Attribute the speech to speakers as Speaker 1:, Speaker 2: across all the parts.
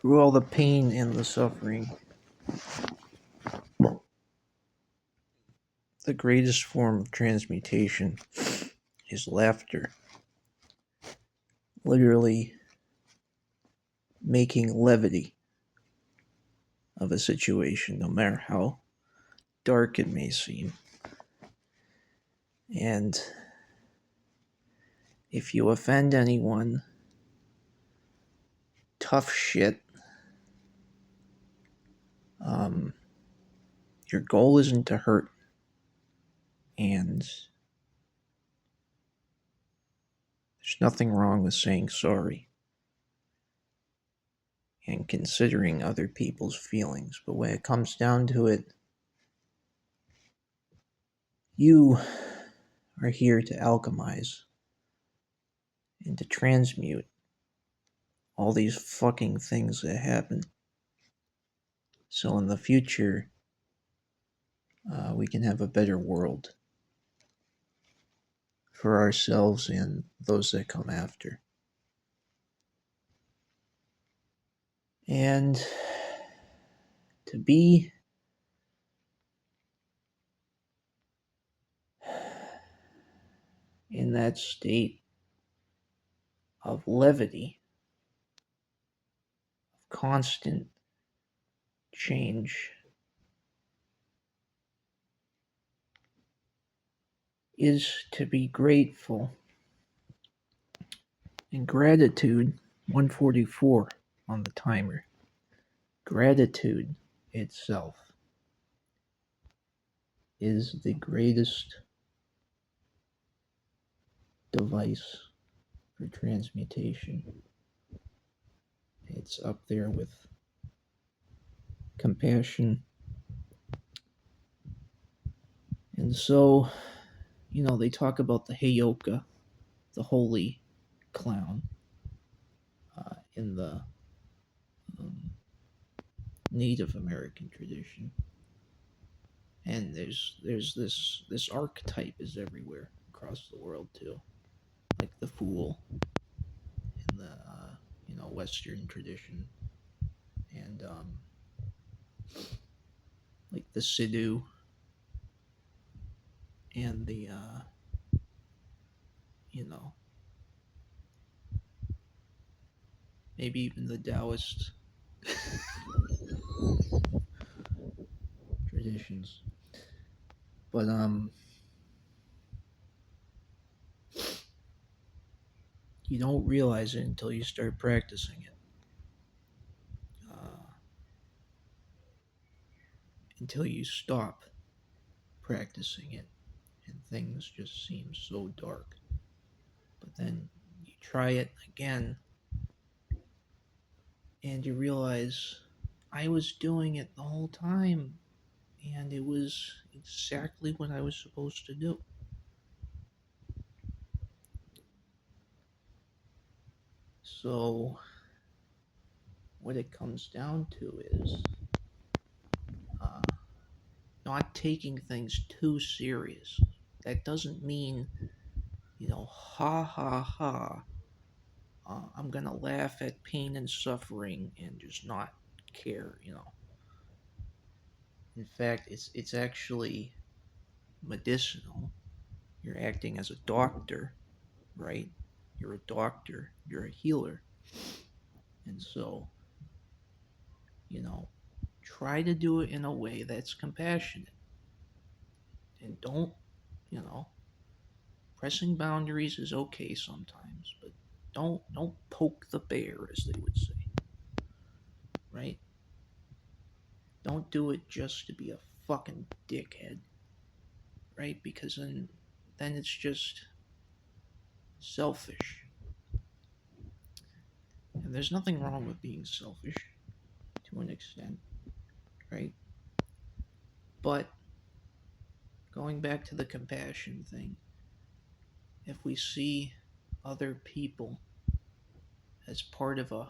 Speaker 1: Through all the pain and the suffering, the greatest form of transmutation is laughter. Literally making levity of a situation, no matter how dark it may seem. And if you offend anyone, tough shit. Your goal isn't to hurt, and there's nothing wrong with saying sorry and considering other people's feelings. But when it comes down to it, you are here to alchemize and to transmute all these fucking things that happen. So in the future, we can have a better world for ourselves and those that come after. And to be in that state of levity, of constant change, is to be grateful. And gratitude, 144 on the timer, gratitude itself is the greatest device for transmutation. It's up there with compassion. And so, they talk about the Heyoka, the holy clown, in the Native American tradition. And there's this archetype is everywhere across the world too, like the fool in the Western tradition, and like the Sidhu, and the maybe even the Taoist traditions. But you don't realize it until you start practicing it. Until you stop practicing it and things just seem so dark. But then you try it again and you realize I was doing it the whole time and it was exactly what I was supposed to do. So what it comes down to is not taking things too serious. That doesn't mean, ha ha ha, I'm gonna laugh at pain and suffering and just not care. In fact, it's actually medicinal. You're acting as a doctor, right? You're a doctor, you're a healer. And so, try to do it in a way that's compassionate. And don't, pressing boundaries is okay sometimes, but don't poke the bear, as they would say. Right? Don't do it just to be a fucking dickhead. Right? Because then it's just selfish. And there's nothing wrong with being selfish to an extent, right? But going back to the compassion thing, if we see other people as part of a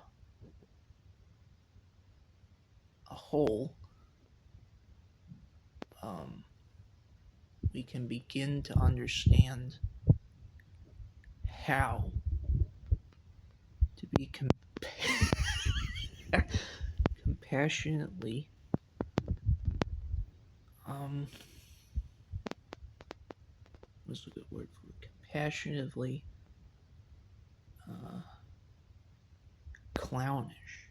Speaker 1: whole, we can begin to understand how to be compassionately what's a good word for it? Compassionately uh, clownish,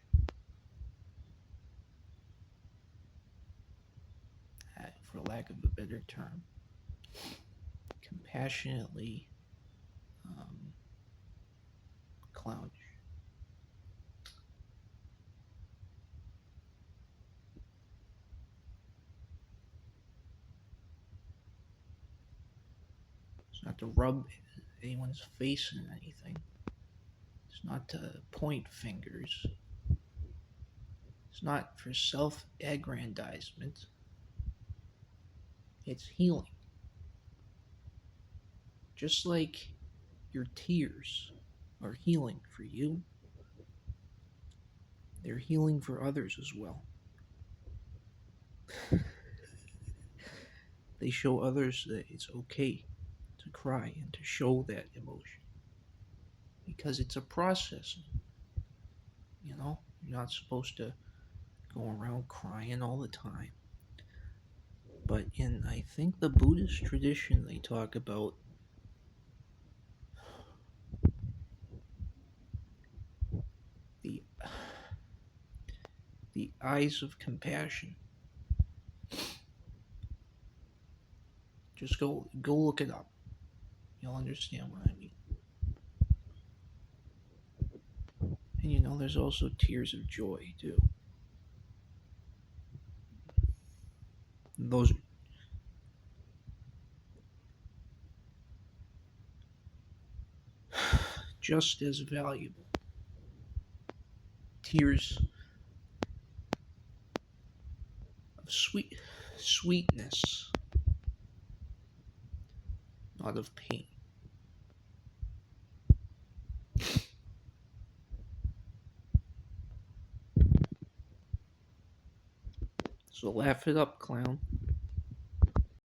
Speaker 1: for lack of a better term. Compassionately um, clownish. It's not to rub anyone's face in anything. It's not to point fingers. It's not for self aggrandizement. It's healing. Just like your tears are healing for you, they're healing for others as well. They show others that it's okay to cry and to show that emotion because it's a process. You know, you're not supposed to go around crying all the time. But in, I think, the Buddhist tradition, they talk about the the eyes of compassion. Just go look it up. You'll understand what I mean. And you know, there's also tears of joy too. Those are just as valuable. Tears of sweetness, not of pain. So laugh it up, clown.